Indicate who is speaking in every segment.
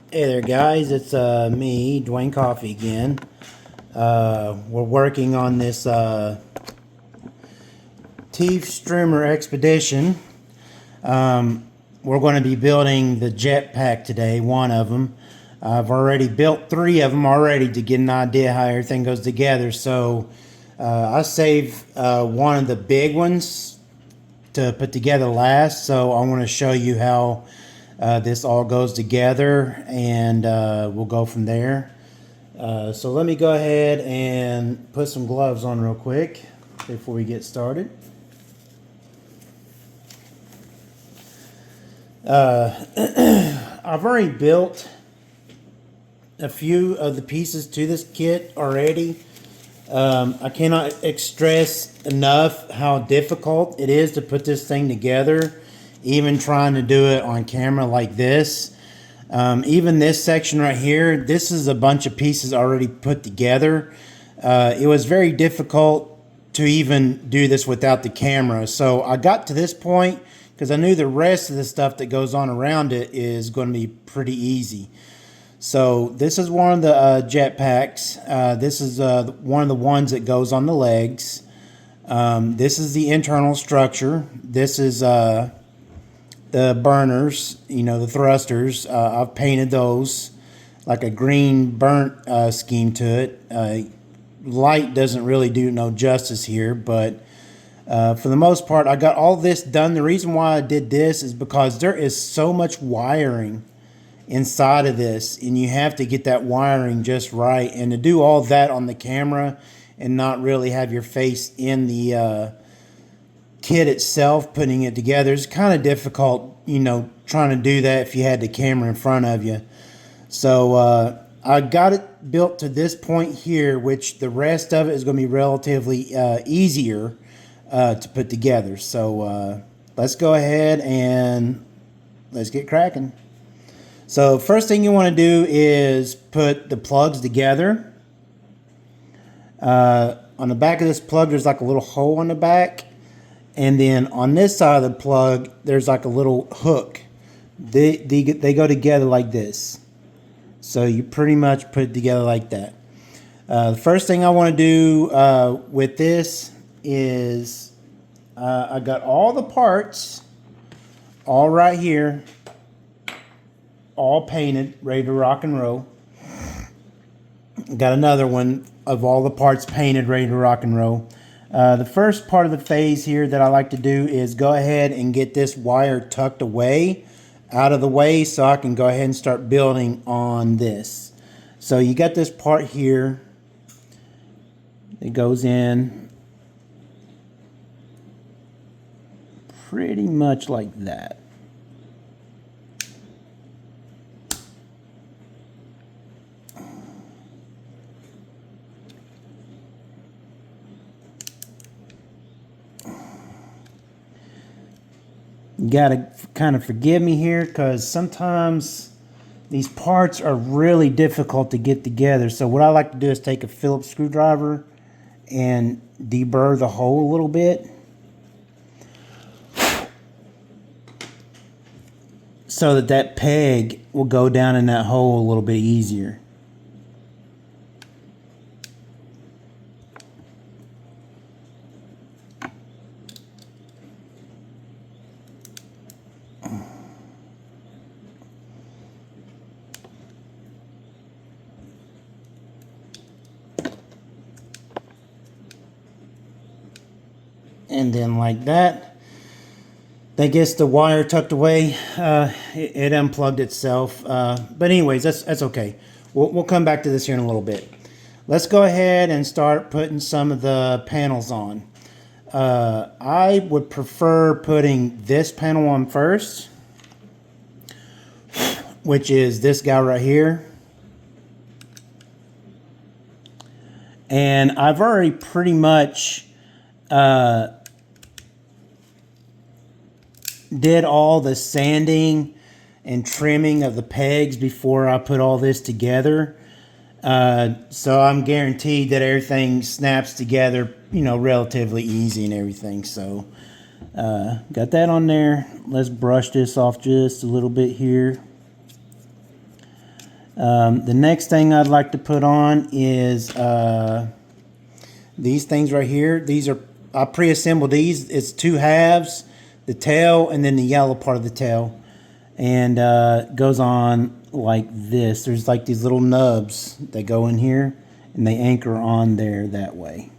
Speaker 1: Hey there guys, it's me, Dwayne Coffee again. We're working on this Tiefstrumer Expedition. We're going to be building the jetpack today, one of them. I've already built 3 of them already to get an idea how everything goes together. So I saved one of the big ones to put together last. So I want to show you how this all goes together, and we'll go from there. So let me go ahead and put some gloves on real quick before we get started. I've already built a few of the pieces to this kit already. I cannot stress enough how difficult it is to put this thing together, even trying to do it on camera like this. Even this section right here, this is a bunch of pieces already put together. It was very difficult to even do this without the camera. So I got to this point because I knew the rest of the stuff that goes on around it is going to be pretty easy. So this is one of the jetpacks. This is one of the ones that goes on the legs. This is the internal structure. This is the burners, the thrusters. I've painted those like a green burnt scheme to it. Light doesn't really do no justice here, but for the most part, I got all this done. The reason why I did this is because there is so much wiring inside of this, and you have to get that wiring just right. And to do all that on the camera and not really have your face in the kit itself, putting it together, is kind of difficult, trying to do that if you had the camera in front of you. So I got it built to this point here, which the rest of it is going to be relatively easier to put together. So let's go ahead and let's get cracking. So first thing you want to do is put the plugs together. On the back of this plug, there's like a little hole in the back. And then on this side of the plug, there's like a little hook. They go together like this. So you pretty much put it together like that. The first thing I want to do with this is I got all the parts all right here, all painted, ready to rock and roll. Got another one of all the parts painted, ready to rock and roll. The first part of the phase here that I like to do is go ahead and get this wire tucked away out of the way so I can go ahead and start building on this. So you got this part here. It goes in pretty much like that. You gotta kind of forgive me here because sometimes these parts are really difficult to get together. So what I like to do is take a Phillips screwdriver and deburr the hole a little bit so that peg will go down in that hole a little bit easier. And then like that gets the wire tucked away. It unplugged itself. But anyways, that's okay. We'll come back to this here in a little bit. Let's go ahead and start putting some of the panels on. I would prefer putting this panel on first, which is this guy right here. And I've already pretty much did all the sanding and trimming of the pegs before I put all this together. So I'm guaranteed that everything snaps together, relatively easy and everything. So got that on there. Let's brush this off just a little bit here. The next thing I'd like to put on is these things right here. These are, I pre-assembled these. It's 2 halves, the tail and then the yellow part of the tail. And it goes on like this. There's like these little nubs that go in here and they anchor on there that way.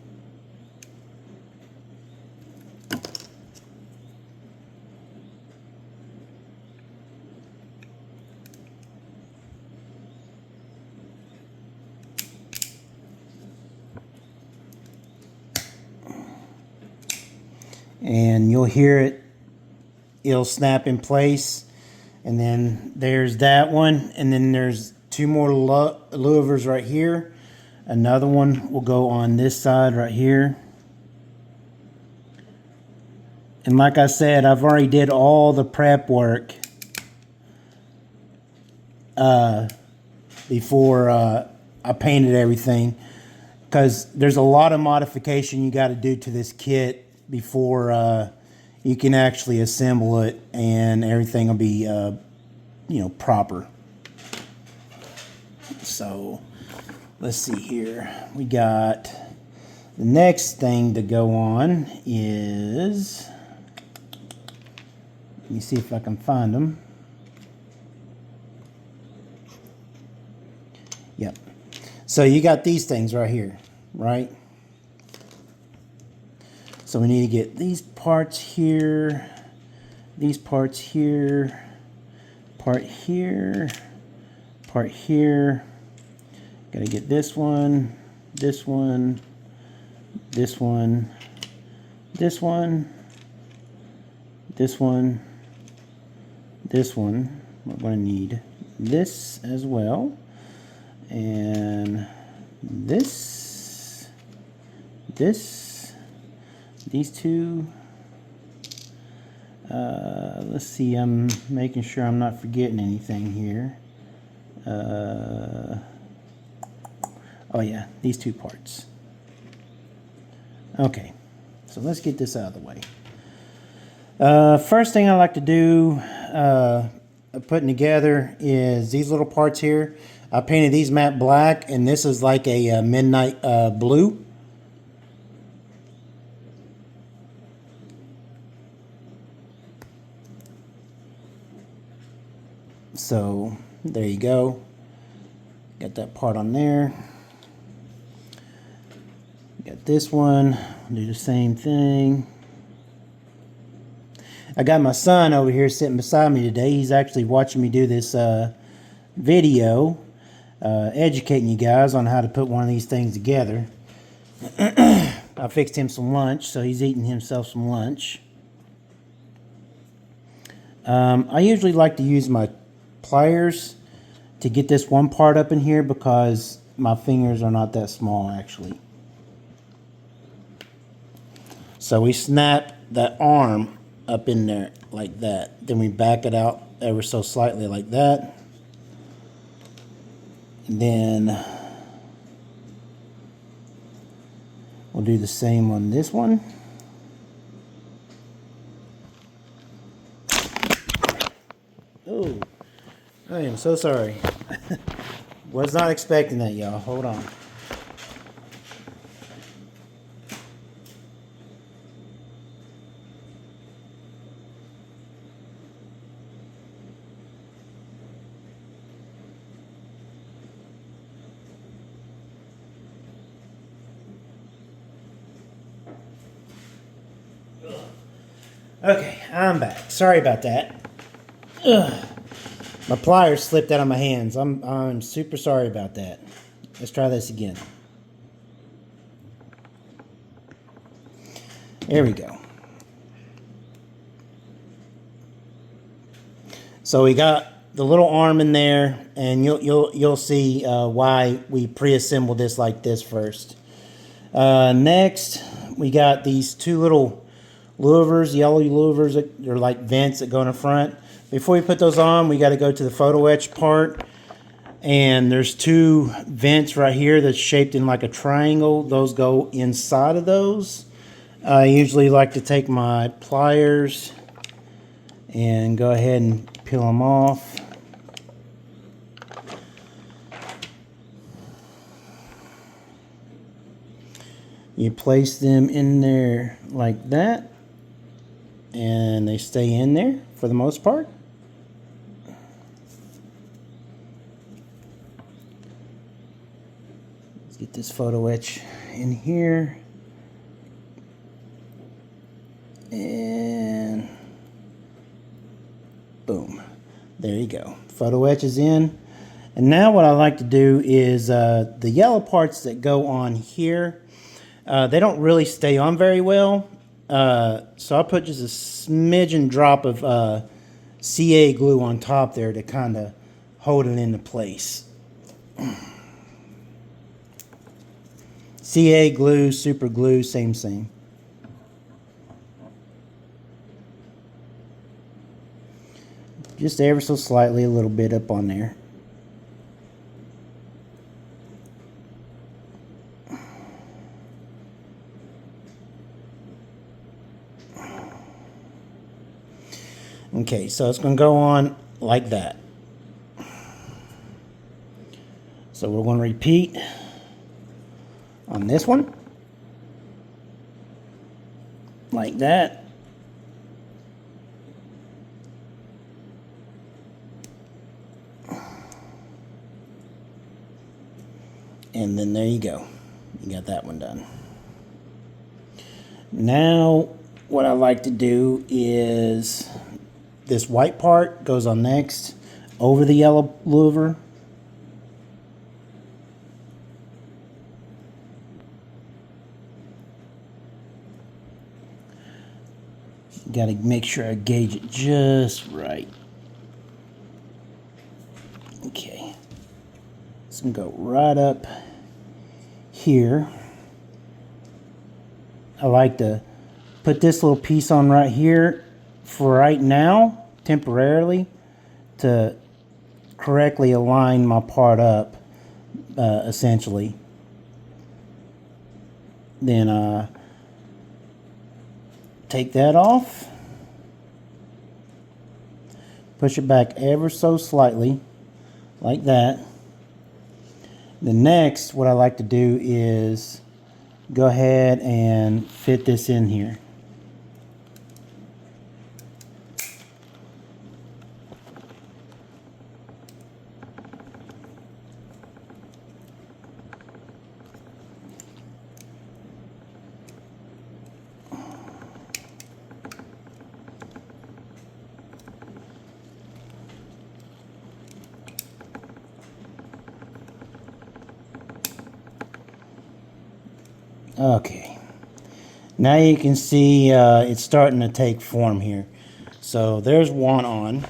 Speaker 1: And you'll hear it, it'll snap in place. And then there's that one, and then there's 2 more louvers right here. Another one will go on this side right here. And like I said, I've already did all the prep work before I painted everything, because there's a lot of modification you got to do to this kit before you can actually assemble it, and everything will be you know, proper. So let's see here. We got the next thing to go on is, let me see if I can find them. Yep. So you got these things right here, right? So we need to get these parts here, these parts here, part here, part here. Got to get this one, this one, this one, this one, this one, this one. We're going to need this as well, and this, these 2. Let's see, I'm making sure I'm not forgetting anything here. Oh yeah, these 2 parts. Okay, so let's get this out of the way. First thing I like to do putting together is these little parts here. I painted these matte black, and this is like a midnight blue. So there you go. Got that part on there. Got this one. Do the same thing. I got my son over here sitting beside me today. He's actually watching me do this video, educating you guys on how to put one of these things together. I fixed him some lunch, so he's eating himself some lunch. I usually like to use my pliers to get this one part up in here because my fingers are not that small actually. So we snap that arm up in there like that. Then we back it out ever so slightly like that. And then we'll do the same on this one. Oh, I am so sorry. Was not expecting that, y'all. Hold on. Okay, I'm back. Sorry about that. Ugh. My pliers slipped out of my hands. I'm super sorry about that. Let's try this again. There we go. So we got the little arm in there, and you'll see why we pre-assembled this like this first. Next, we got these 2 little louvers, yellow louvers that are like vents that go in the front. Before we put those on, we got to go to the photo etch part, and there's 2 vents right here that's shaped in like a triangle. Those go inside of those. I usually like to take my pliers and go ahead and peel them off. You place them in there like that, and they stay in there for the most part. Let's get this photo etch in here. And boom. There you go. Photo etch is in. And now what I like to do is the yellow parts that go on here, they don't really stay on very well. So I'll put just a smidgen drop of CA glue on top there to kind of hold it into place. CA glue, super glue, same. Just ever so slightly, a little bit up on there. Okay, so it's going to go on like that. So we're going to repeat on this one. Like that. And then there you go. You got that one done. Now, what I like to do is this white part goes on next over the yellow louver. Got to make sure I gauge it just right. Okay. It's going to go right up here. I like to put this little piece on right here for right now, temporarily, to correctly align my part up, essentially. Then take that off, push it back ever so slightly, like that. The next, what I like to do is go ahead and fit this in here. Okay, now you can see it's starting to take form here. So there's one on.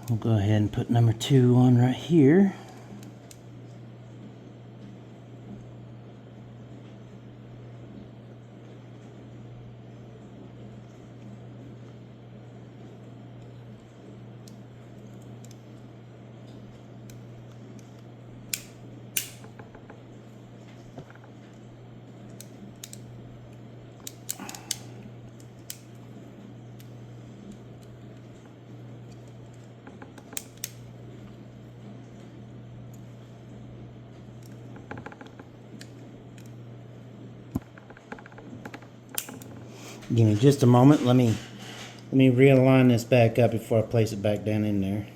Speaker 1: We'll go ahead and put number 2 on right here. Give me just a moment. Let me realign this back up before I place it back down in there.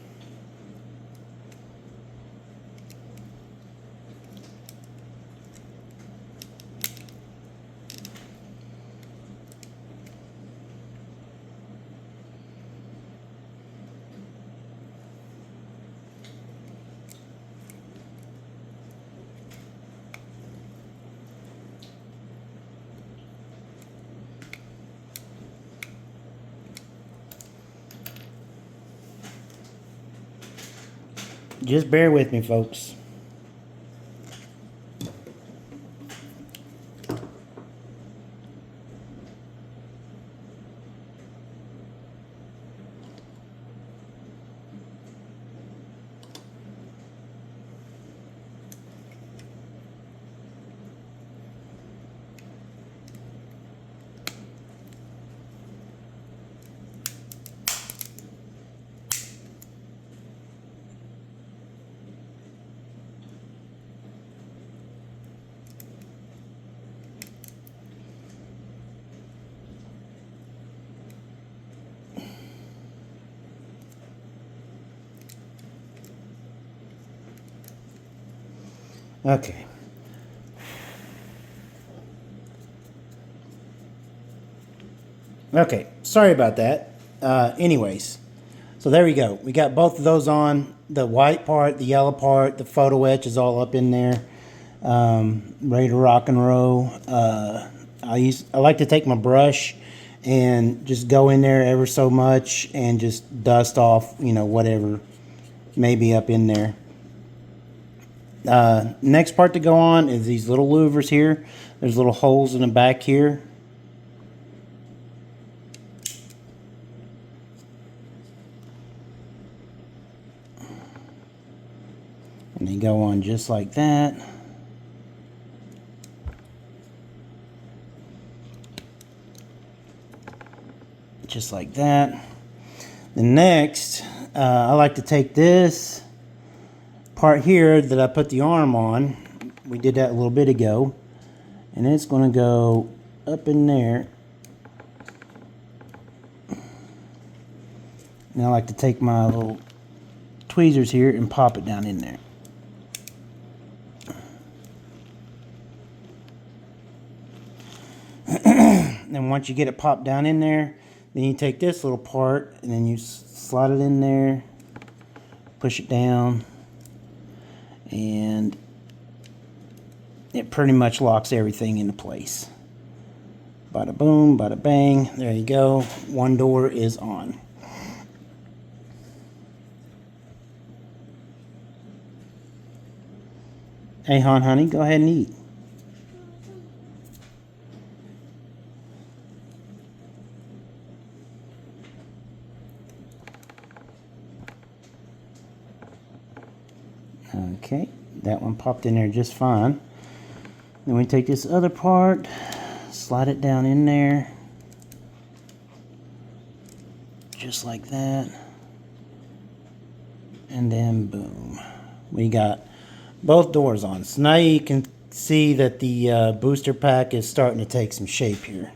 Speaker 1: Just bear with me, folks. Okay. Okay, sorry about that. Anyways, so there we go. We got both of those on. The white part, the yellow part, the photo etch is all up in there. Ready to rock and roll. I like to take my brush and just go in there ever so much and just dust off, you know, whatever may be up in there. Next part to go on is these little louvers here. There's little holes in the back here. And they go on just like that. Just like that. The next, I like to take this part here that I put the arm on. We did that a little bit ago. And it's going to go up in there. And I like to take my little tweezers here and pop it down in there. Then once you get it popped down in there, then you take this little part and then you slide it in there, push it down, and it pretty much locks everything into place. Bada boom, bada bang. There you go. One door is on. Hey, hon, honey, go ahead and eat. Okay, that one popped in there just fine. Then we take this other part, slide it down in there, just like that, and then boom, we got both doors on. So now you can see that the booster pack is starting to take some shape here.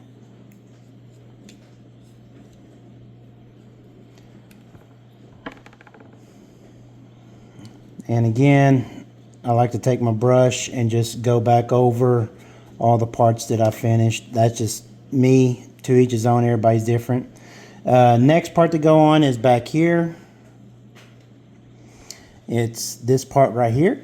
Speaker 1: And again, I like to take my brush and just go back over all the parts that I finished. That's just me, to each his own, everybody's different. Next part to go on is back here. It's this part right here.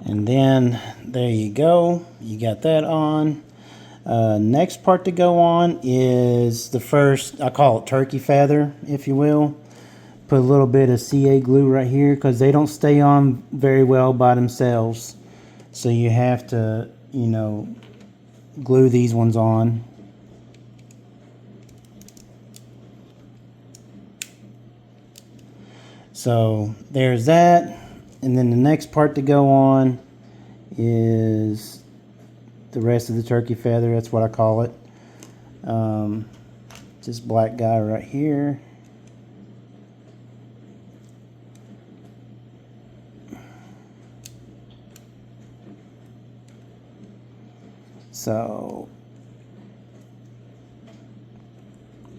Speaker 1: And then there you go, you got that on. Next part to go on is the first, I call it turkey feather, if you will. Put a little bit of CA glue right here because they don't stay on very well by themselves. So you have to, you know, glue these ones on. So there's that. And then the next part to go on is the rest of the turkey feather. That's what I call it. This black guy right here. So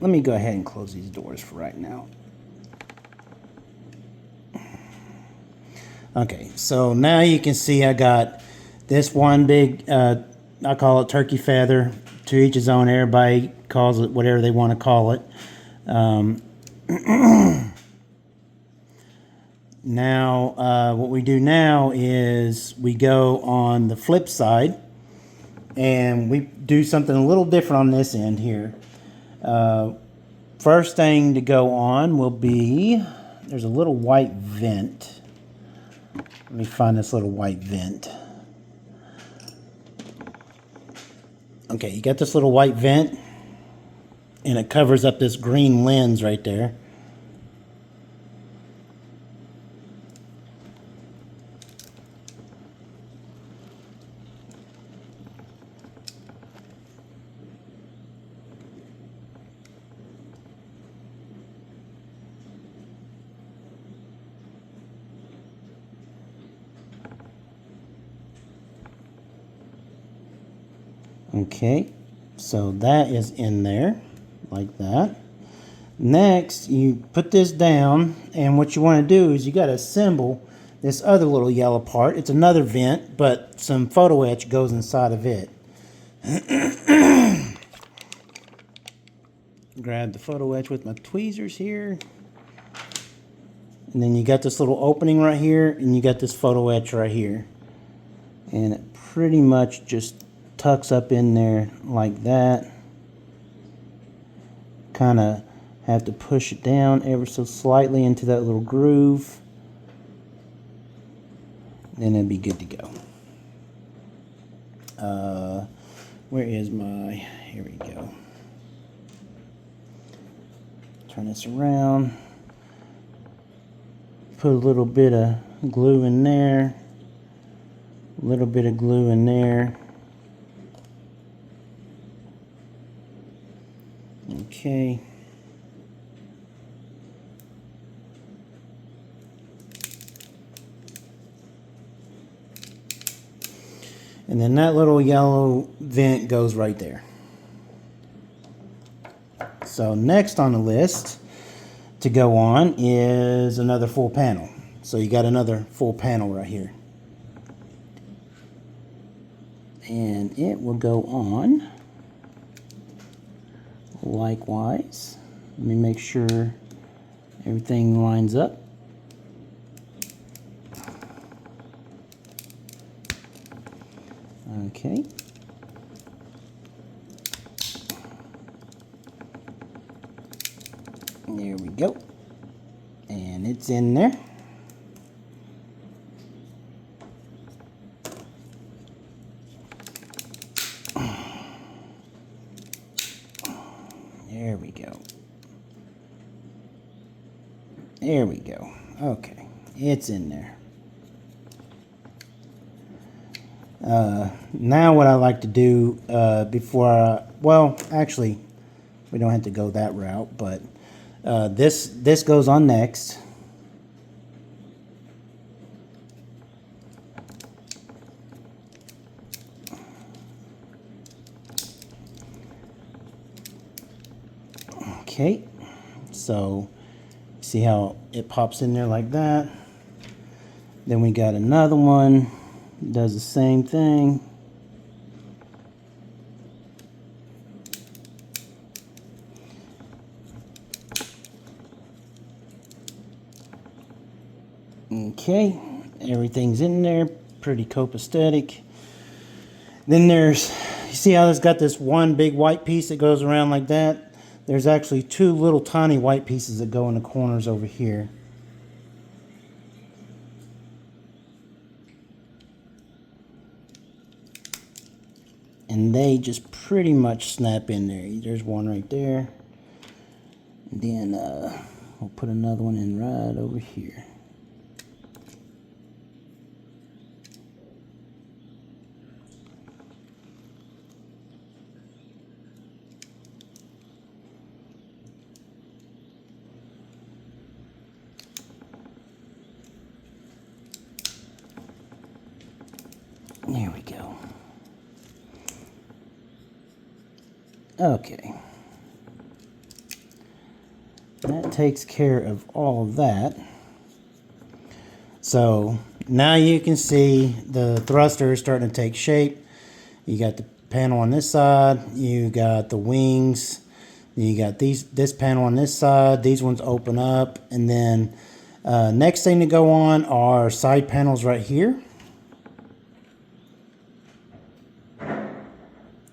Speaker 1: let me go ahead and close these doors for right now. Okay, so now you can see I got this one big, I call it turkey feather, to each his own. Everybody calls it whatever they want to call it. Now, what we do now is we go on the flip side, and we do something a little different on this end here. First thing to go on will be, there's a little white vent. Let me find this little white vent. Okay, you got this little white vent, and it covers up this green lens right there. Okay, so that is in there like that. Next, you put this down, and what you want to do is you got to assemble this other little yellow part. It's another vent, but some photo etch goes inside of it. Grab the photo etch with my tweezers here. And then you got this little opening right here, and you got this photo etch right here. And it pretty much just tucks up in there like that. Kind of have to push it down ever so slightly into that little groove. Then it'll be good to go. Where is my, here we go. Turn this around. Put a little bit of glue in there. A little bit of glue in there. Okay. And then that little yellow vent goes right there. So next on the list to go on is another full panel. So you got another full panel right here. And it will go on likewise. Let me make sure everything lines up. Okay. There we go. And it's in there. There we go. There we go. Okay. It's in there. Now what I like to do before well, actually, we don't have to go that route, but this goes on next. Okay, so see how it pops in there like that. Then we got another one, does the same thing. Okay, everything's in there, pretty copacetic. Then there's, you see how it's got this one big white piece that goes around like that? There's actually two little tiny white pieces that go in the corners over here. And they just pretty much snap in there. There's one right there. And then we'll put another one in right over here. There we go. Okay. That takes care of all of that. So now you can see the thruster is starting to take shape. You got the panel on this side, you got the wings, you got this panel on this side, these ones open up, and then next thing to go on are side panels right here.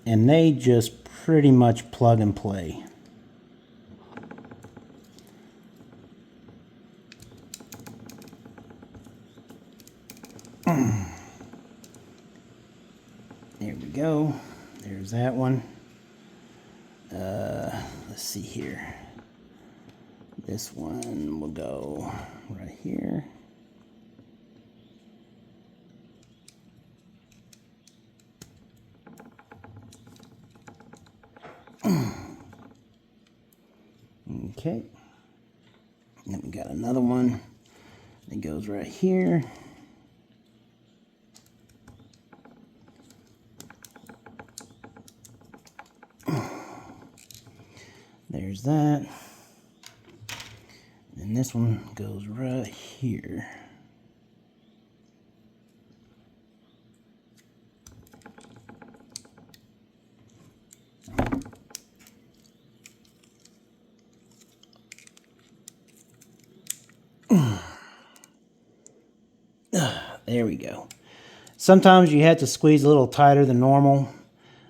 Speaker 1: And they just pretty much plug and play. There we go. There's that one. Let's see here. This one will go right here. Okay. And then we got another one that goes right here. there's that. And this one goes right here. There we go. Sometimes you have to squeeze a little tighter than normal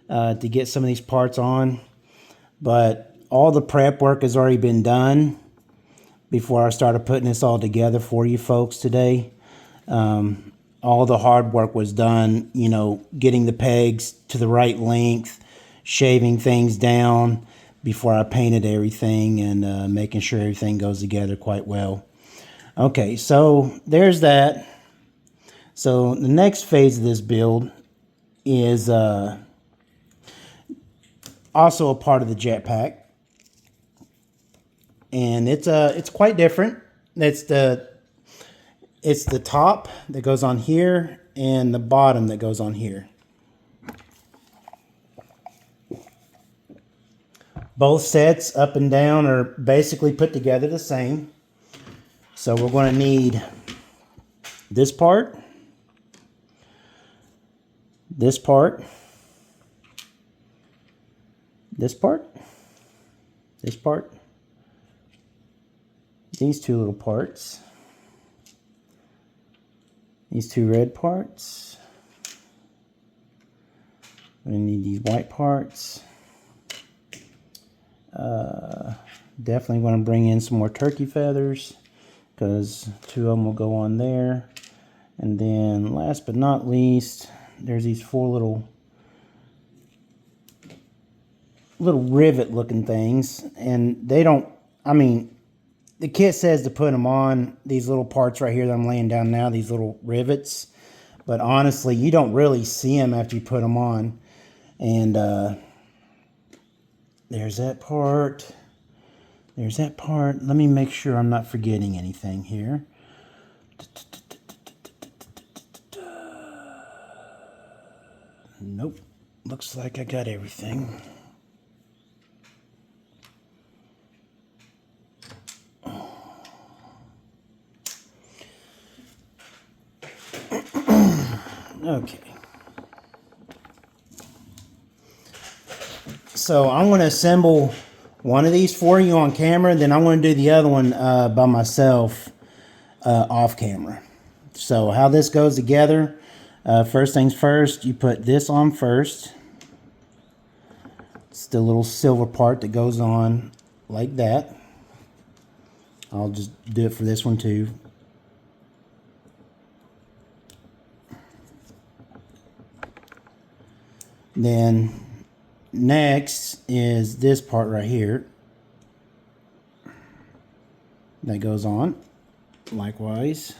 Speaker 1: to get some of these parts on, but all the prep work has already been done before I started putting this all together for you folks today. All the hard work was done, you know, getting the pegs to the right length, shaving things down before I painted everything, and making sure everything goes together quite well. Okay, so there's that. So the next phase of this build is also a part of the jetpack, and it's quite different. It's the top that goes on here and the bottom that goes on here. Both sets up and down are basically put together the same. So we're going to need this part, this part, this part, this part, these two little parts, these two red parts. We're going to need these white parts. Definitely want to bring in some more turkey feathers, because 2 of them will go on there. And then last but not least, there's these 4 little rivet looking things, and they don't, I mean, the kit says to put them on these little parts right here that I'm laying down now, these little rivets, but honestly you don't really see them after you put them on. And there's that part. There's that part. Let me make sure I'm not forgetting anything here. Nope. Looks like I got everything. Okay. So I'm going to assemble one of these for you on camera, then I'm going to do the other one by myself off camera. So how this goes together, first things first, you put this on first. It's the little silver part that goes on like that. I'll just do it for this one too. Then next is this part right here that goes on likewise.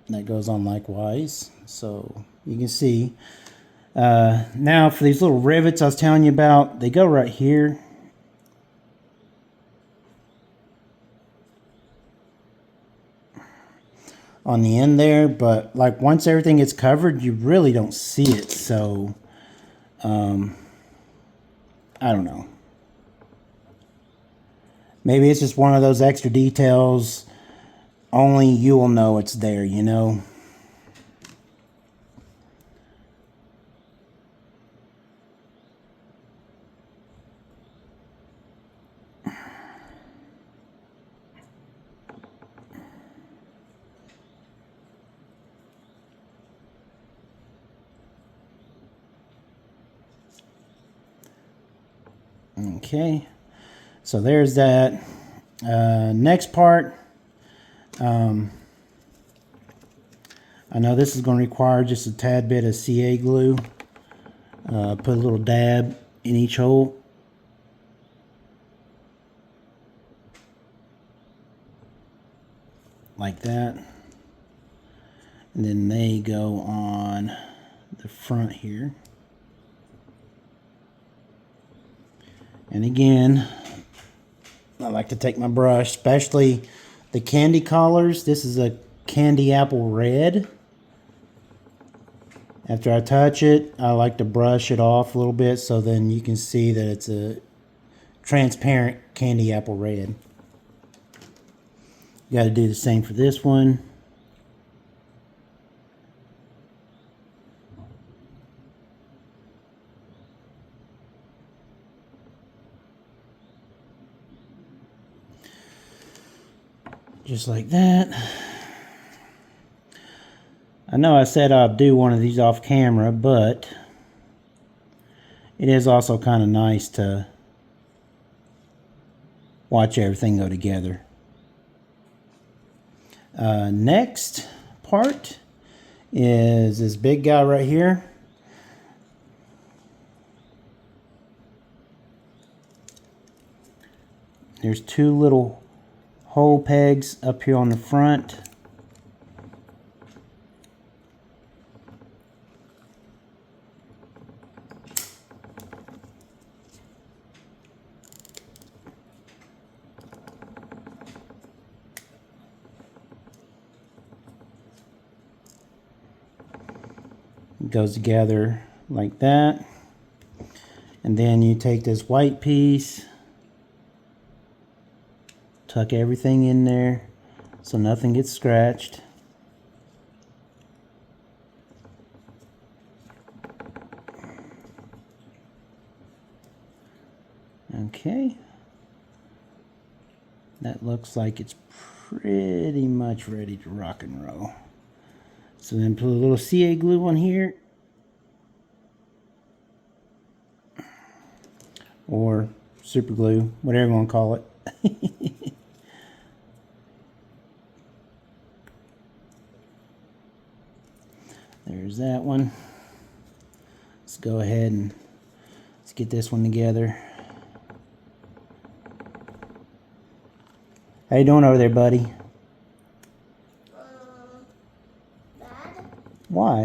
Speaker 1: That goes on likewise. So you can see now for these little rivets I was telling you about, they go right here. On the end there, but like once everything gets covered, you really don't see it. So I don't know, maybe it's just one of those extra details only you will know it's there, you know. Okay, so there's that. Next part, I know this is going to require just a tad bit of CA glue. Put a little dab in each hole. Like that. And then they go on the front here. And again, I like to take my brush, especially the candy collars. This is a candy apple red. After I touch it, I like to brush it off a little bit so then you can see that it's a transparent candy apple red. You got to do the same for this one. Just like that. I know I said I'd do one of these off camera, but it is also kind of nice to watch everything go together. Next part is this big guy right here. There's two little hole pegs up here on the front. It goes together like that. And then you take this white piece, tuck everything in there so nothing gets scratched. Okay. That looks like it's pretty much ready to rock and roll. So then put a little CA glue on here, or super glue, whatever you want to call it. There's that one. Let's go ahead and let's get this one together. How you doing over there, buddy?
Speaker 2: Bad.
Speaker 1: Why?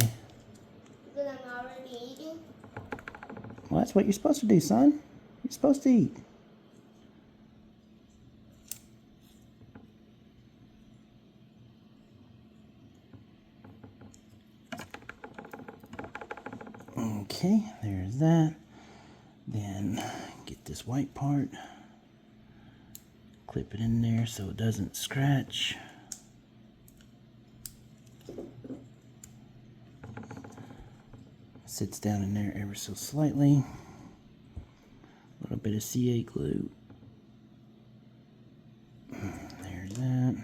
Speaker 2: Because I'm already eating.
Speaker 1: Well, that's what you're supposed to do, son. You're supposed to eat. Okay, there's that. Then get this white part, clip it in there so it doesn't scratch. Sits down in there ever so slightly. A little bit of CA glue. There's that.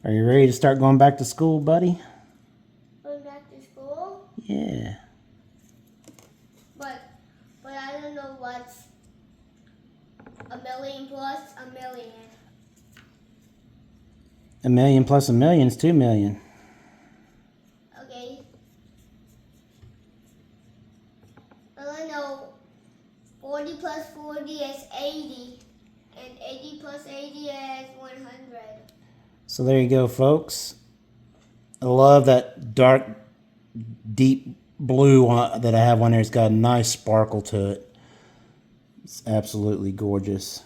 Speaker 1: Are you ready to start going back to school, buddy?
Speaker 2: Going back to school?
Speaker 1: Yeah.
Speaker 2: But I don't know what's a million plus a million.
Speaker 1: A million plus a million is 2 million.
Speaker 2: Okay. Well, I know 40 plus 40 is 80. And 80 plus 80 is 100.
Speaker 1: So there you go, folks. I love that dark, deep blue that I have on there. It's got a nice sparkle to it. It's absolutely gorgeous.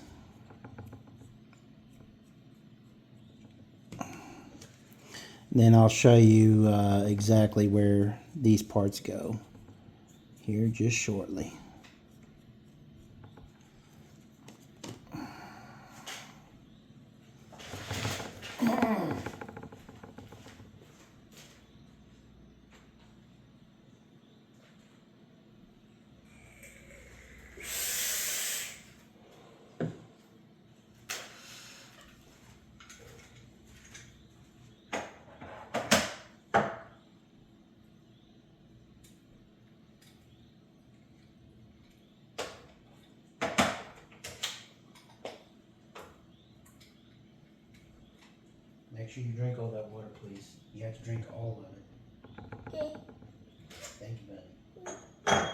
Speaker 1: Then I'll show you exactly where these parts go here just shortly. Make sure you drink all that water, please. You have to drink all of it.
Speaker 2: Okay.
Speaker 1: Thank you, buddy.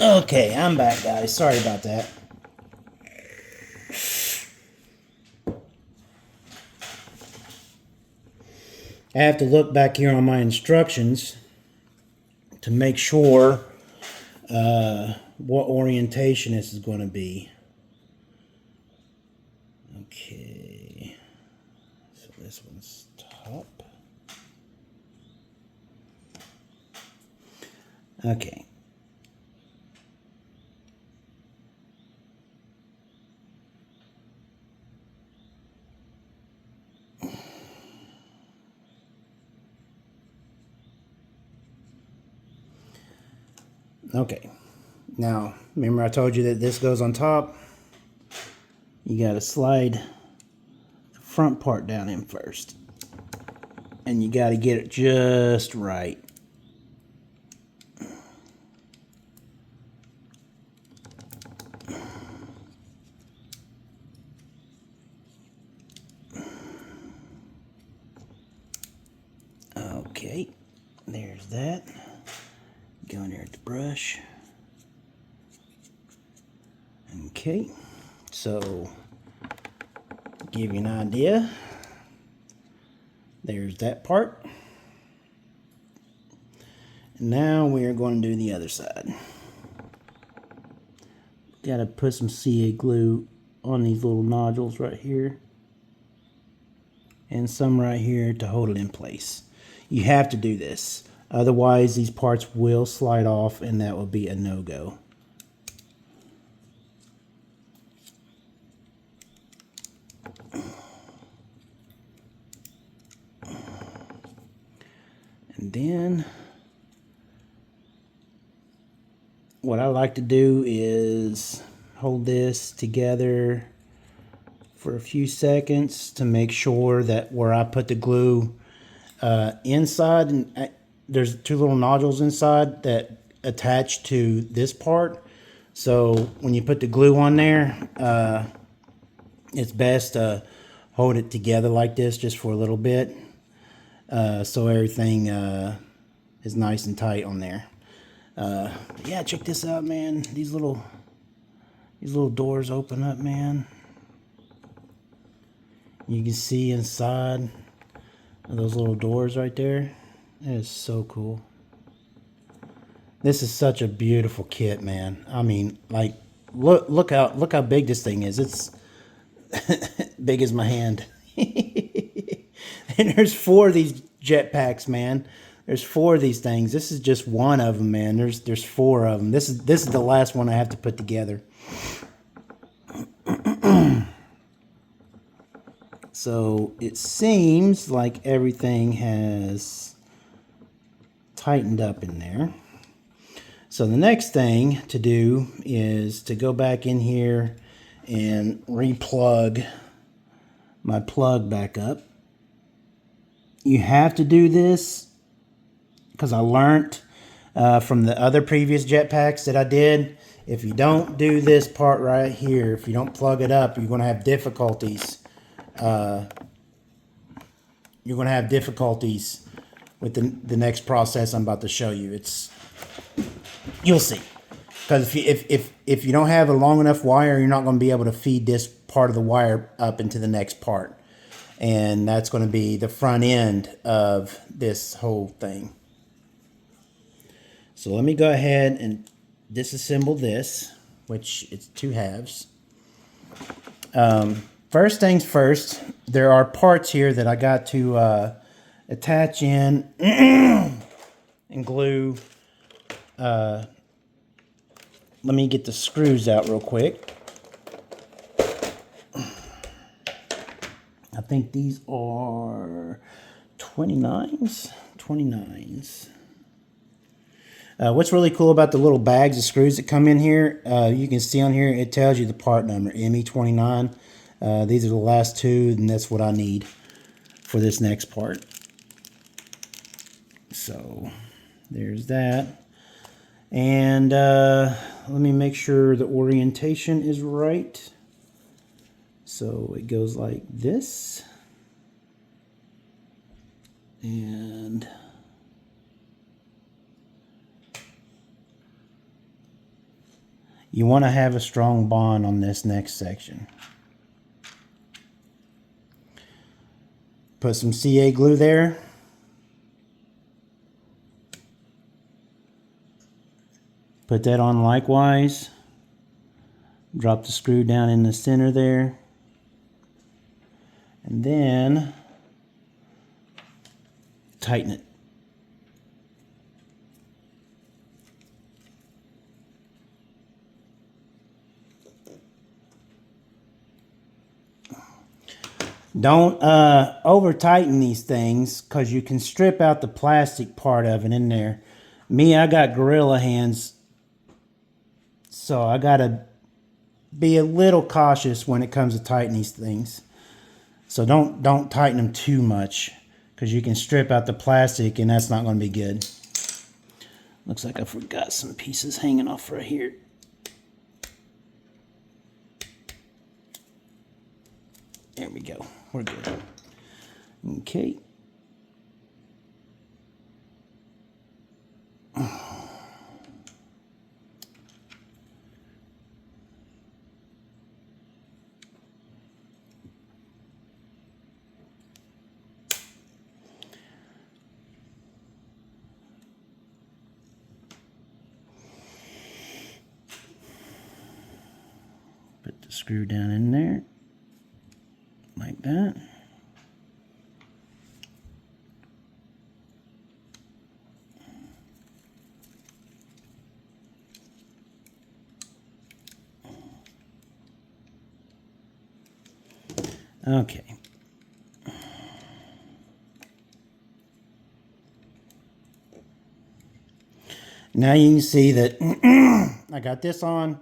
Speaker 1: Okay, I'm back, guys. Sorry about that. I have to look back here on my instructions to make sure what orientation this is going to be. Okay, so this one's top. Okay. Okay. Now, remember I told you that this goes on top? You got to slide the front part down in first. And you got to get it just right. Okay, there's that. Go in there with the brush. Okay, so give you an idea. There's that part. And now we are going to do the other side. Got to put some CA glue on these little nodules right here. And some right here to hold it in place. You have to do this. Otherwise, these parts will slide off and that will be a no-go. And then what I like to do is hold this together for a few seconds to make sure that where I put the glue inside, and there's two little nodules inside that attach to this part. So when you put the glue on there, it's best to hold it together like this just for a little bit, so everything is nice and tight on there. Yeah, check this out, man. These little doors open up, man. You can see inside of those little doors right there. That is so cool. This is such a beautiful kit, man. I mean, like, look how big this thing is. It's big as my hand. And there's 4 of these jetpacks, man. There's 4 of these things. This is just one of them, man. There's 4 of them. This is the last one I have to put together. So it seems like everything has tightened up in there. So the next thing to do is to go back in here and re-plug my plug back up. You have to do this because I learned from the other previous jetpacks that I did. If you don't do this part right here, if you don't plug it up, you're going to have difficulties. You're going to have difficulties with the next process I'm about to show you. You'll see. Because if you don't have a long enough wire, you're not going to be able to feed this part of the wire up into the next part. And that's going to be the front end of this whole thing. So let me go ahead and disassemble this, which it's 2 halves. First things first, there are parts here that I got to attach in and glue. Let me get the screws out real quick. I think these are 29s. 29s. What's really cool about the little bags of screws that come in here, you can see on here, it tells you the part number, ME29. These are the last 2, and that's what I need for this next part. So there's that. And let me make sure the orientation is right. So it goes like this. And You want to have a strong bond on this next section. Put some CA glue there. Put that on likewise. Drop the screw down in the center there. And then tighten it. Don't over tighten these things, because you can strip out the plastic part of it in there. Me, I got gorilla hands, so I gotta be a little cautious when it comes to tightening these things. So don't tighten them too much, because you can strip out the plastic and that's not going to be good. Looks like I forgot some pieces hanging off right here. There we go. We're good. Okay. Put the screw down in there. Like that. Okay. Now you can see that I got this on.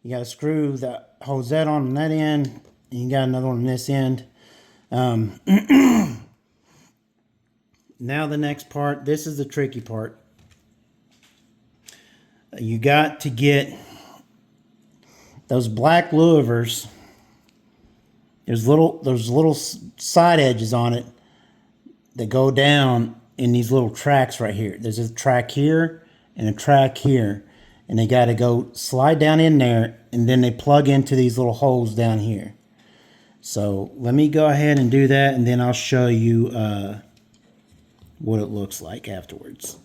Speaker 1: You got a screw that holds that on that end, and you got another one on this end. Now the next part, this is the tricky part. You got to get those black louvers. There's little side edges on it that go down in these little tracks right here. There's a track here and a track here, and they got to go slide down in there, and then they plug into these little holes down here. So let me go ahead and do that, and then I'll show you what it looks like afterwards.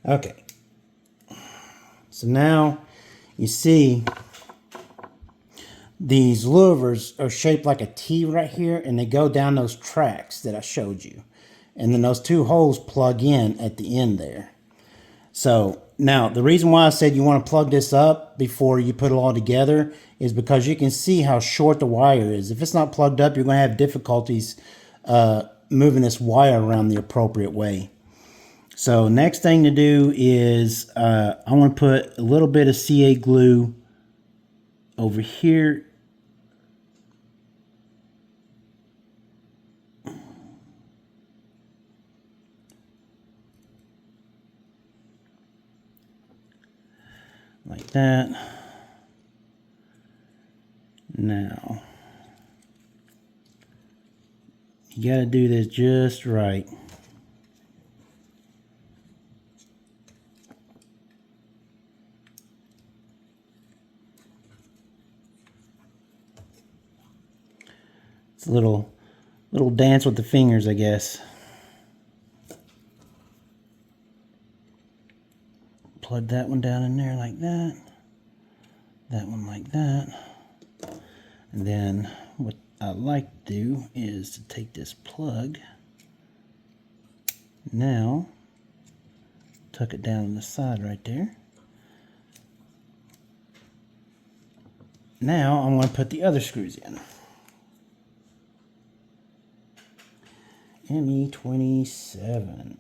Speaker 1: Okay, so now you see these louvers are shaped like a T right here, and they go down those tracks that I showed you. And then those two holes plug in at the end there. So now the reason why I said you want to plug this up before you put it all together is because you can see how short the wire is. If it's not plugged up, you're going to have difficulties moving this wire around the appropriate way. So next thing to do is I want to put a little bit of CA glue over here. Like that. Now, you got to do this just right. It's a little dance with the fingers, I guess. Plug that one down in there like that. That one like that. And then with I like to do is to take this plug, now tuck it down on the side right there. Now I'm going to put the other screws in. ME27.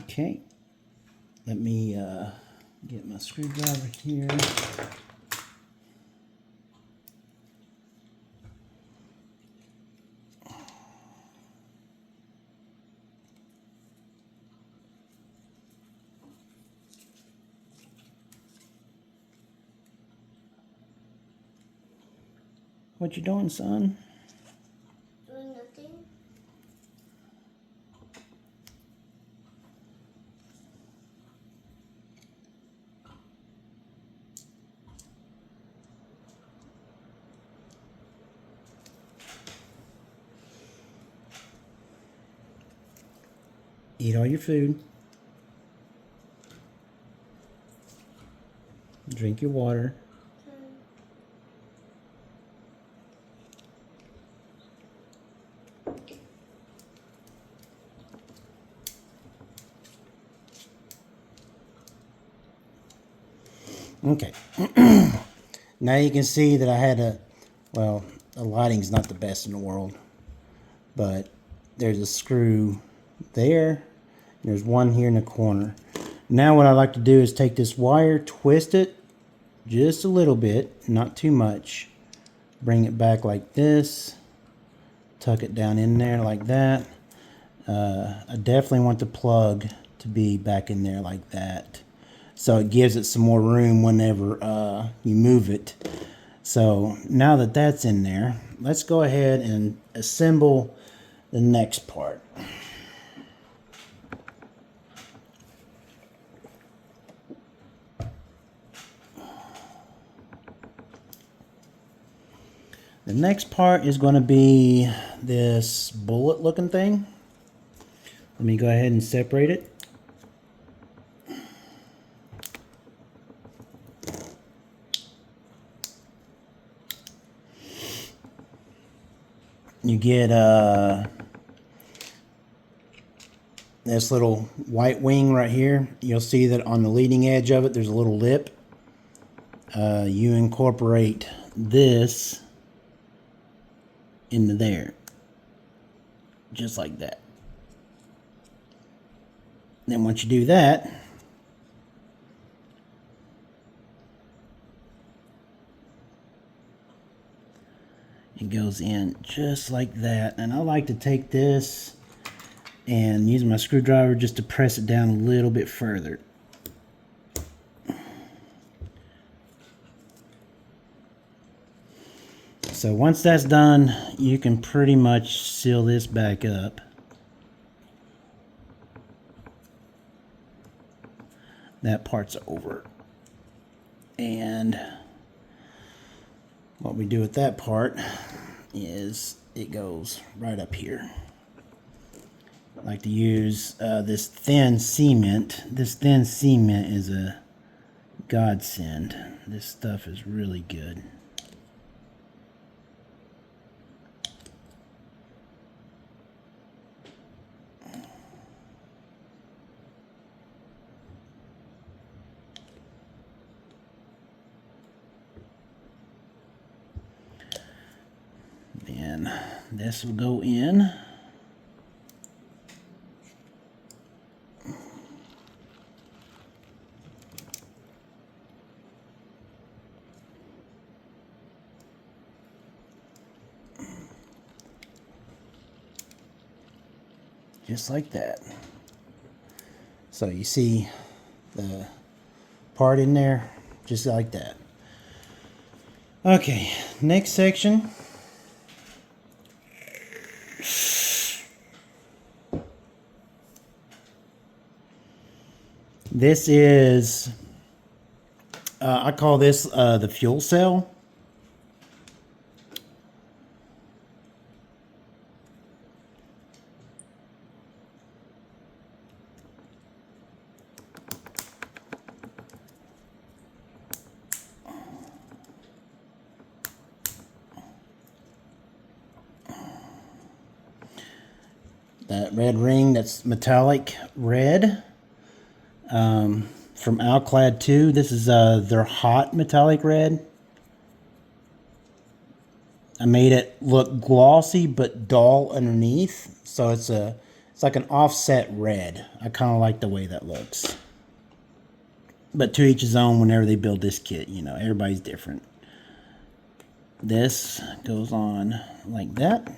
Speaker 1: Okay, let me get my screwdriver here. What you doing, son?
Speaker 2: Doing nothing.
Speaker 1: Eat all your food. Drink your water. Okay. Now you can see that I had well, the lighting's not the best in the world, but there's a screw there. There's one here in the corner. Now what I like to do is take this wire, twist it just a little bit, not too much. Bring it back like this. Tuck it down in there like that. I definitely want the plug to be back in there like that, so it gives it some more room whenever you move it. So now that that's in there, let's go ahead and assemble the next part. The next part is going to be this bullet looking thing. Let me go ahead and separate it. You get this little white wing right here. You'll see that on the leading edge of it there's a little lip. You incorporate this into there, just like that. Then once you do that, it goes in just like that. And I like to take this and use my screwdriver just to press it down a little bit further. So once that's done, you can pretty much seal this back up. That part's over. And what we do with that part is it goes right up here. I like to use this thin cement. This thin cement is a godsend. This stuff is really good. Then this will go in. Just like that. So you see the part in there, just like that. Okay, next section. This is I call this the fuel cell. That red ring, that's metallic red. From Alclad 2. This is their hot metallic red. I made it look glossy but dull underneath, so it's like an offset red. I kind of like the way that looks. But to each his own whenever they build this kit, you know, everybody's different. This goes on like that.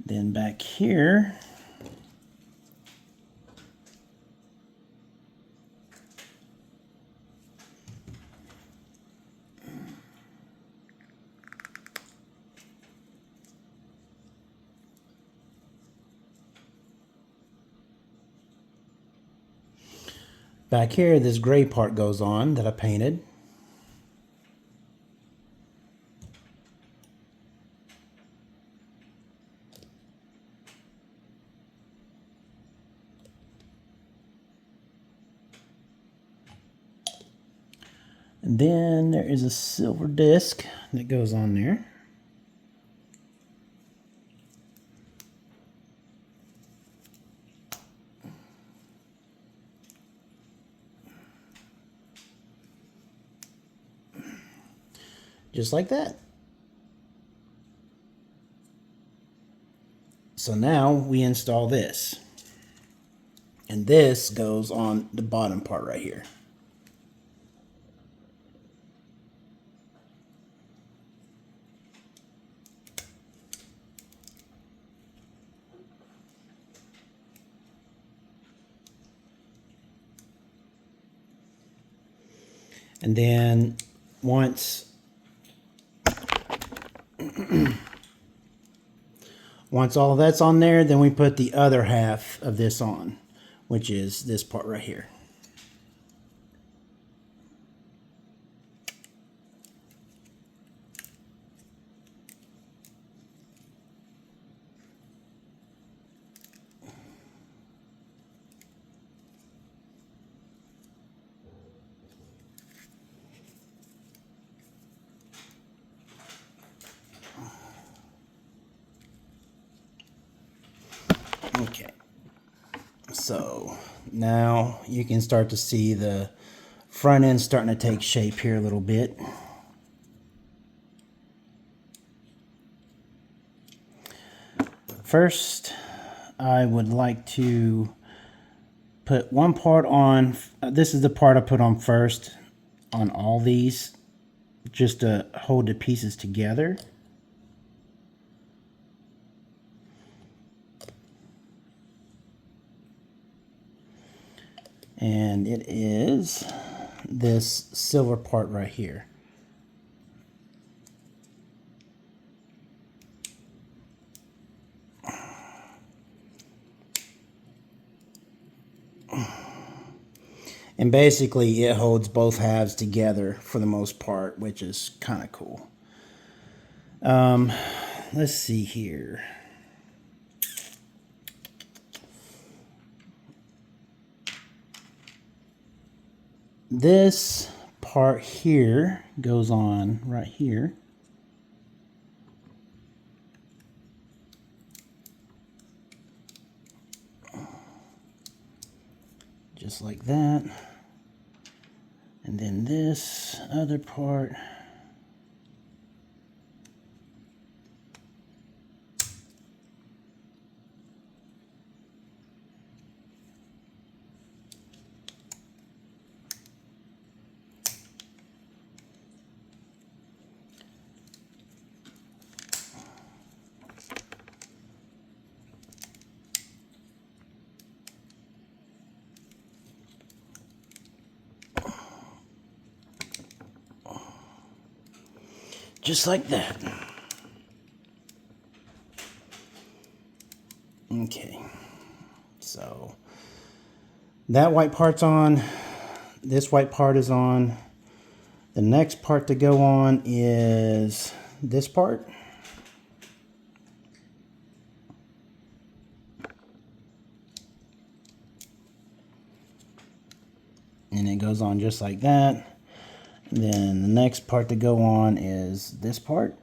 Speaker 1: Then back here, this gray part goes on that I painted. And then there is a silver disc that goes on there. Just like that. So now we install this. And this goes on the bottom part right here. And then once all of that's on there, then we put the other half of this on, which is this part right here. Okay, so now you can start to see the front end starting to take shape here a little bit. First, I would like to put one part on. This is the part I put on first on all these, just to hold the pieces together. And it is this silver part right here. And basically it holds both halves together for the most part, which is kind of cool. Let's see here. This part here goes on right here. Just like that. And then this other part just like that. Okay, so that white part's on. this white part is on. The next part to go on is this part. And it goes on just like that. And then the next part to go on is this part.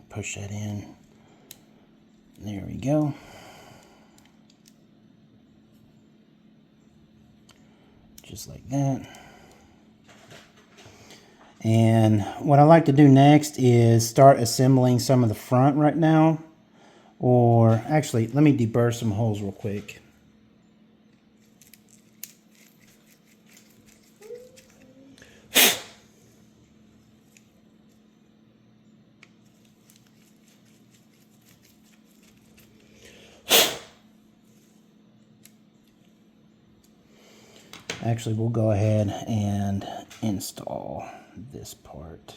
Speaker 1: Push that in. There we go. Just like that. And what I like to do next is start assembling some of the front right now. Or actually, let me deburr some holes real quick. Actually, we'll go ahead and install this part.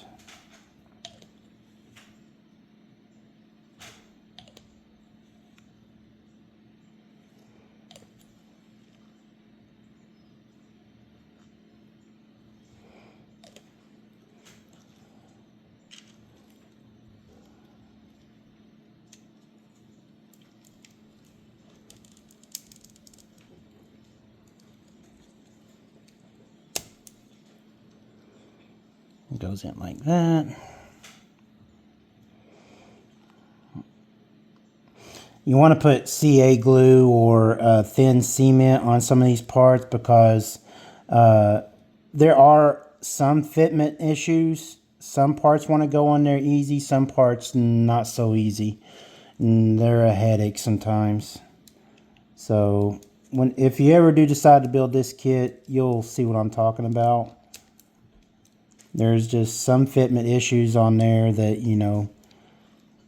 Speaker 1: It goes in like that. You want to put CA glue or thin cement on some of these parts because there are some fitment issues. Some parts want to go on there easy, some parts not so easy. And they're a headache sometimes. So if you ever do decide to build this kit, you'll see what I'm talking about. There's just some fitment issues on there that, you know,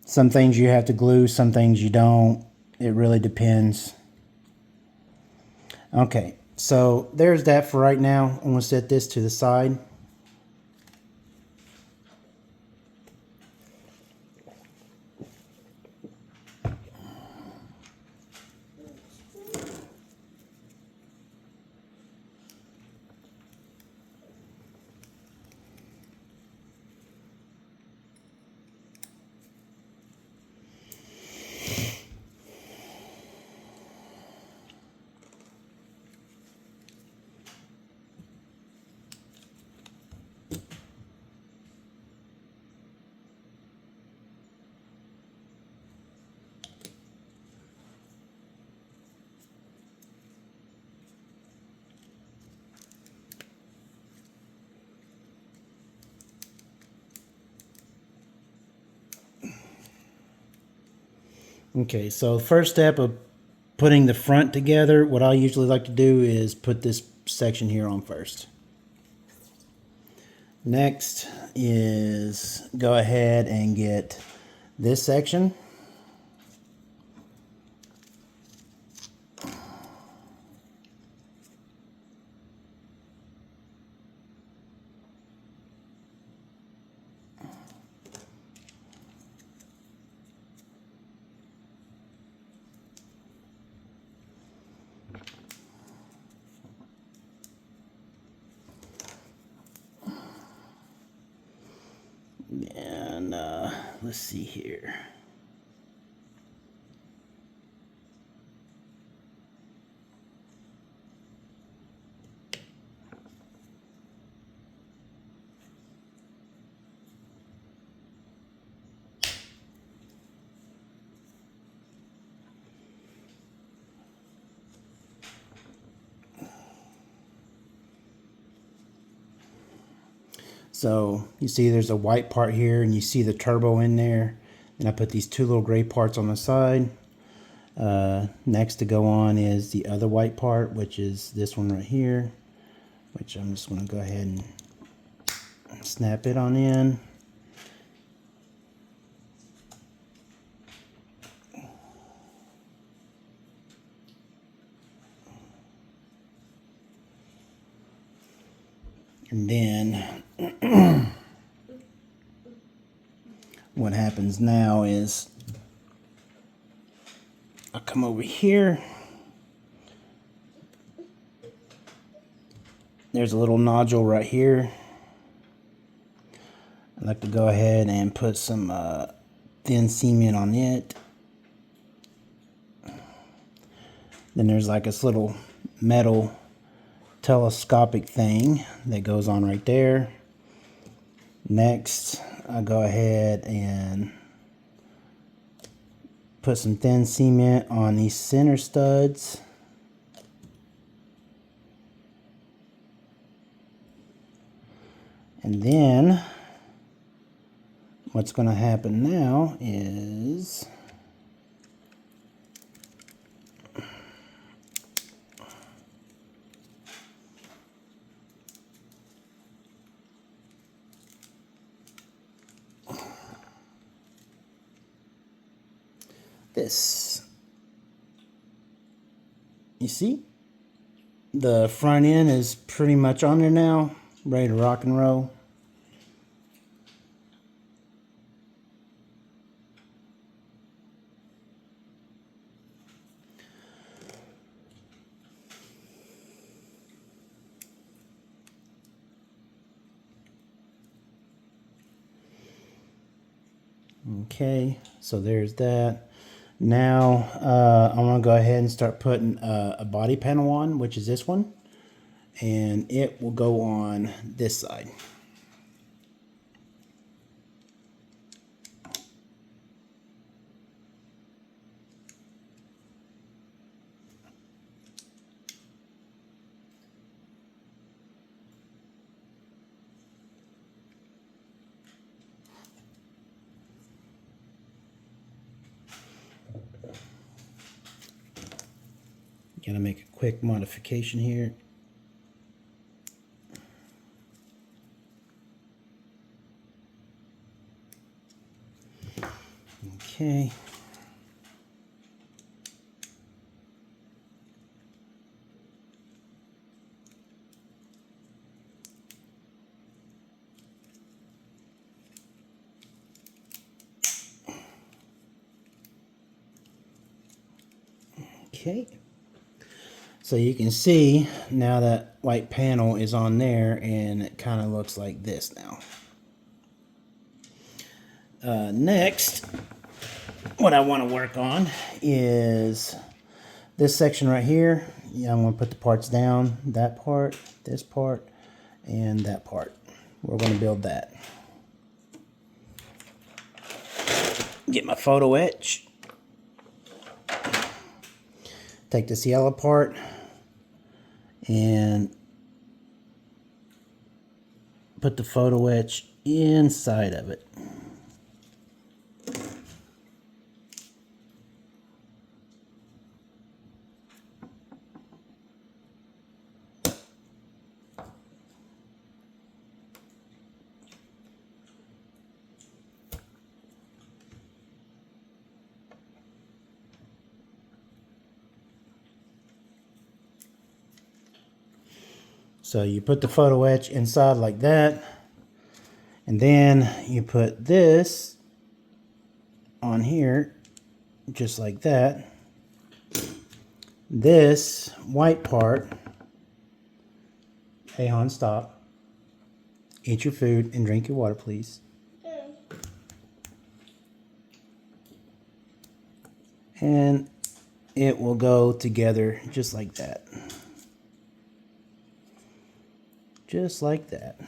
Speaker 1: some things you have to glue, some things you don't. It really depends. Okay, so there's that for right now. I'm going to set this to the side. Okay, so first step of putting the front together, what I usually like to do is put this section here on first. Next is go ahead and get this section. And let's see here. So you see there's a white part here and you see the turbo in there. And I put these two little gray parts on the side. Next to go on is the other white part, which is this one right here, which I'm just going to go ahead and snap it on in. And then what happens now is I'll come over here. There's a little nodule right here. I'd like to go ahead and put some thin cement on it. Then there's like this little metal telescopic thing that goes on right there. Next, I'll go ahead and put some thin cement on these center studs. And then what's going to happen now is this. You see? The front end is pretty much on there now, ready to rock and roll. Okay, so there's that. Now I'm going to go ahead and start putting a body panel on, which is this one. And it will go on this side. Gonna make a quick modification here. Okay. Okay. So you can see now that white panel is on there, and it kind of looks like this now. Next, what I want to work on is this section right here. Yeah, I'm going to put the parts down, that part, this part, and that part. We're going to build that. Get my photo etch. Take this yellow part and put the photo etch inside of it. So you put the photo etch inside like that, and then you put this on here just like that. This white part, hey hon, stop. Eat your food and drink your water, please.
Speaker 2: Okay.
Speaker 1: And it will go together just like that. Just like that.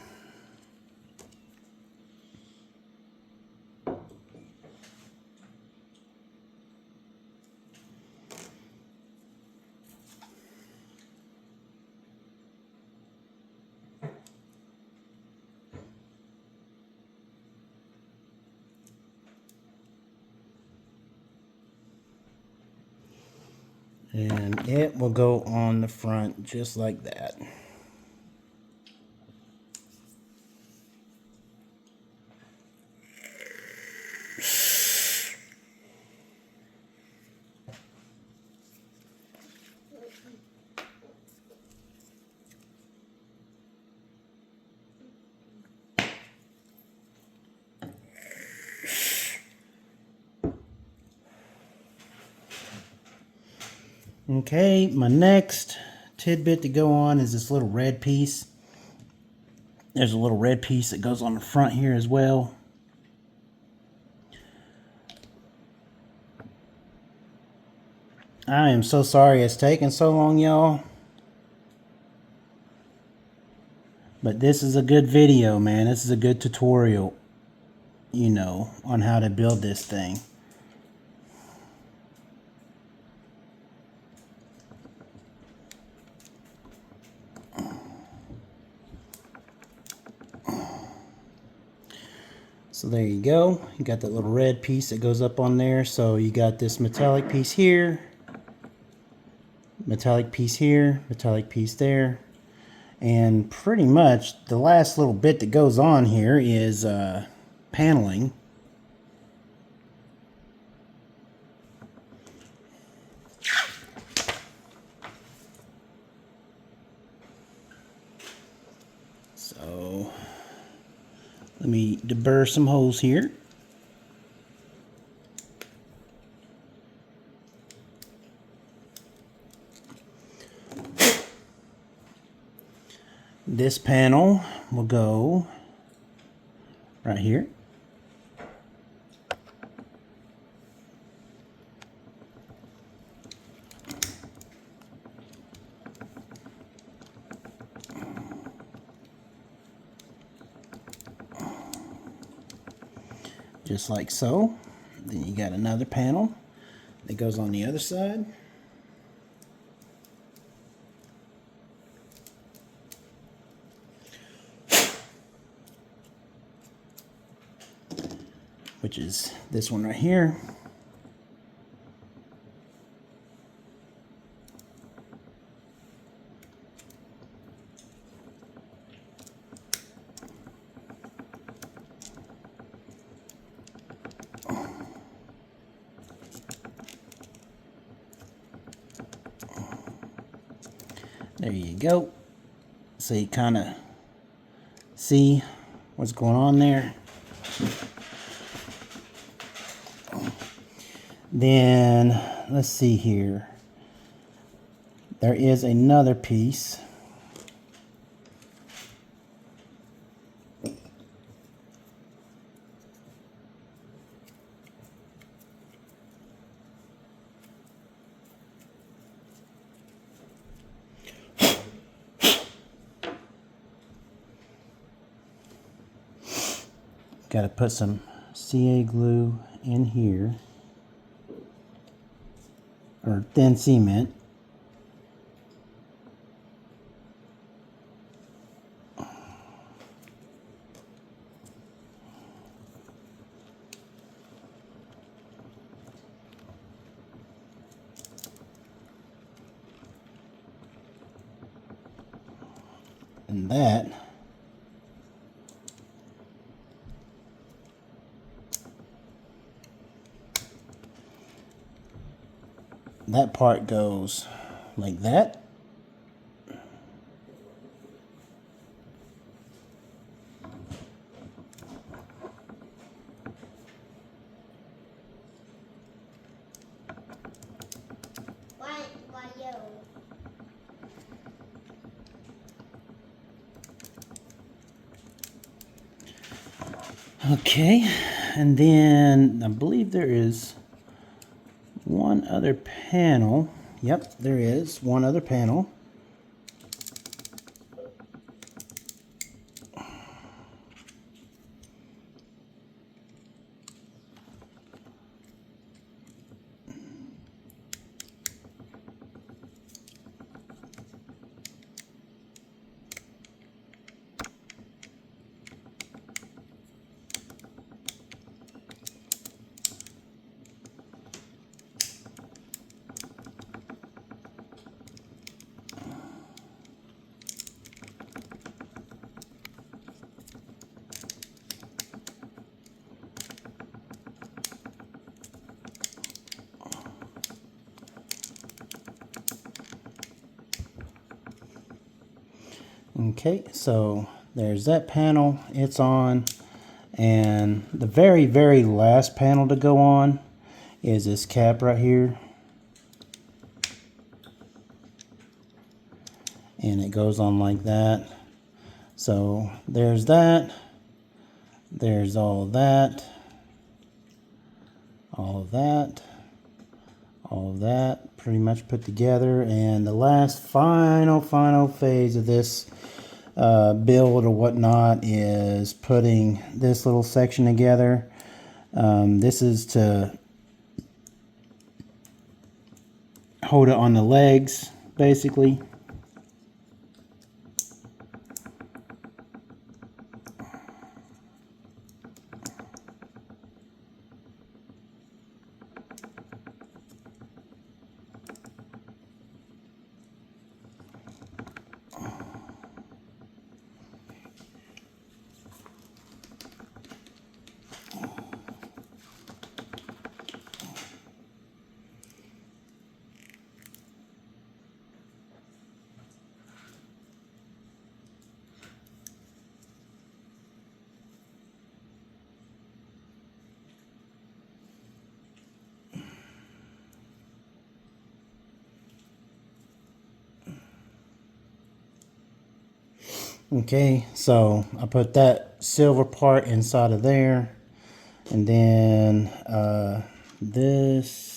Speaker 1: And it will go on the front just like that. Okay, my next tidbit to go on is this little red piece. There's a little red piece that goes on the front here as well. I am so sorry it's taken so long, y'all. But this is a good video, man. This is a good tutorial, you know, on how to build this thing. So there you go. You got that little red piece that goes up on there. So you got this metallic piece here, metallic piece here, metallic piece there. And pretty much the last little bit that goes on here is paneling. So let me deburr some holes here. This panel will go right here. Just like so. Then you got another panel that goes on the other side. Which is this one right here. There you go. So you kind of see what's going on there. Then let's see here. There is another piece. Got to put some CA glue in here, or thin cement. And that part goes like that.
Speaker 2: Why yellow?
Speaker 1: Okay, and then I believe there is one other panel. Yep, there is one other panel. Okay, so there's that panel, it's on, and the very, very last panel to go on is this cap right here. and it goes on like that. So there's that. There's all of that. All of that. All of that pretty much put together. And the last final phase of this build or whatnot is putting this little section together. This is to hold it on the legs, basically. Okay, so I put that silver part inside of there, and then this.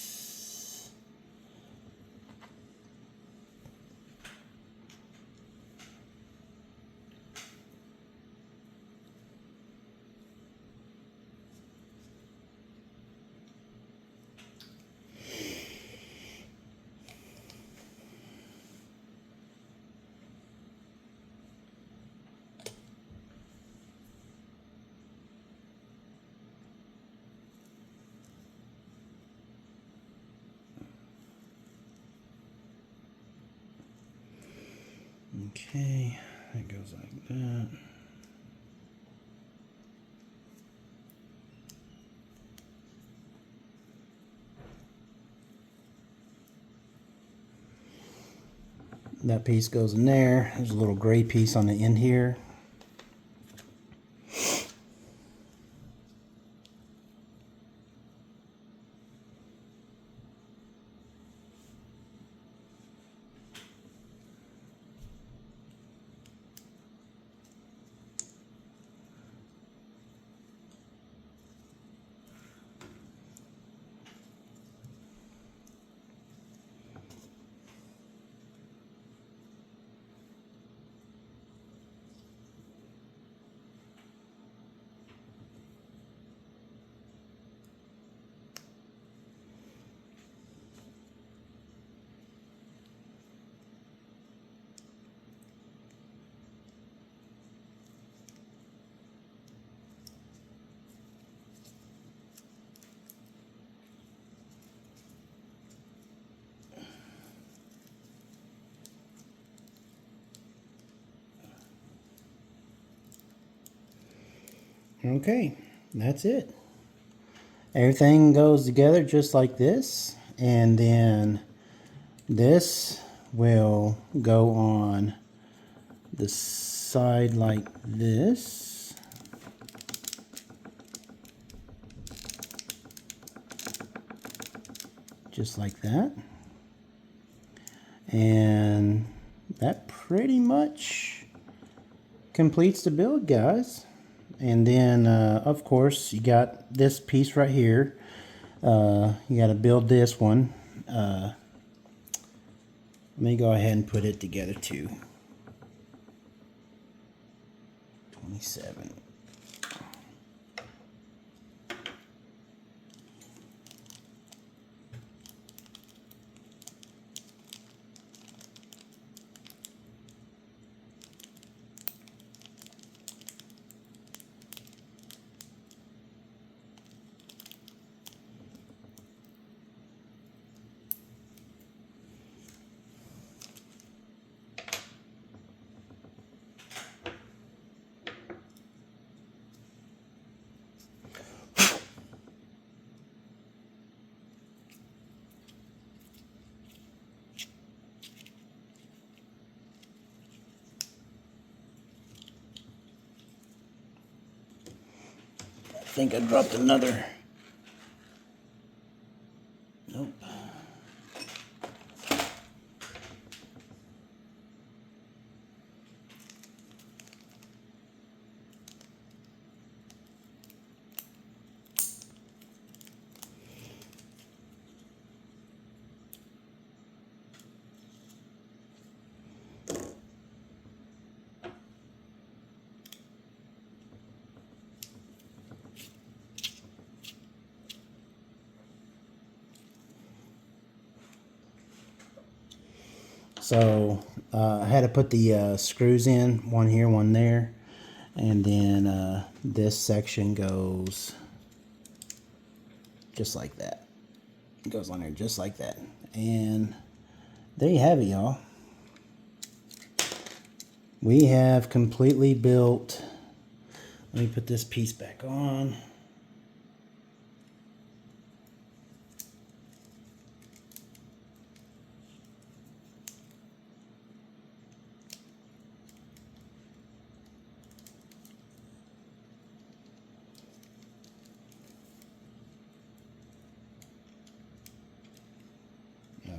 Speaker 1: Okay, that goes like that. That piece goes in there. There's a little gray piece on the end here. Okay, that's it. Everything goes together just like this, and then this will go on the side like this. Just like that. And that pretty much completes the build, guys. And then of course you got this piece right here. You got to build this one. Let me go ahead and put it together too. 27. I think I dropped another. Nope. So I had to put the screws in, one here, one there, and then this section goes just like that. It goes on there just like that. And there you have it, y'all. We have completely built. Let me put this piece back on.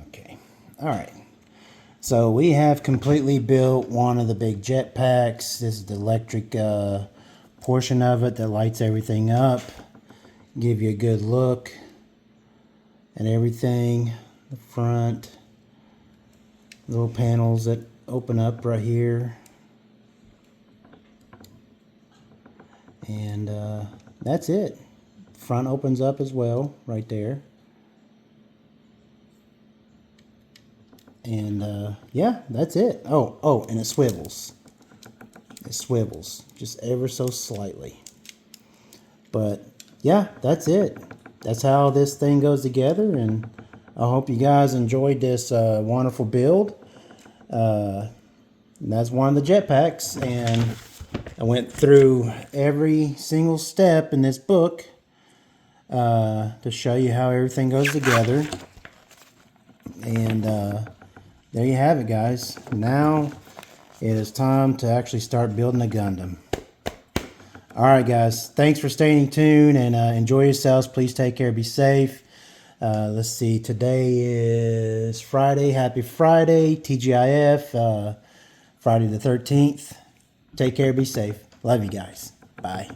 Speaker 1: Okay. All right. So we have completely built one of the big jet packs. This is the electric portion of it that lights everything up. Give you a good look at everything. The front. Little panels that open up right here. And that's it. Front opens up as well right there. And yeah, that's it. Oh, and it swivels. It swivels just ever so slightly. But yeah, that's it. That's how this thing goes together. And I hope you guys enjoyed this wonderful build. That's one of the jetpacks. And I went through every single step in this book to show you how everything goes together. And there you have it, guys. Now it is time to actually start building a Gundam. Alright, guys. Thanks for staying tuned and enjoy yourselves. Please take care. Be safe. Let's see. Today is Friday. Happy Friday. TGIF. Friday the 13th. Take care. Be safe. Love you guys. Bye.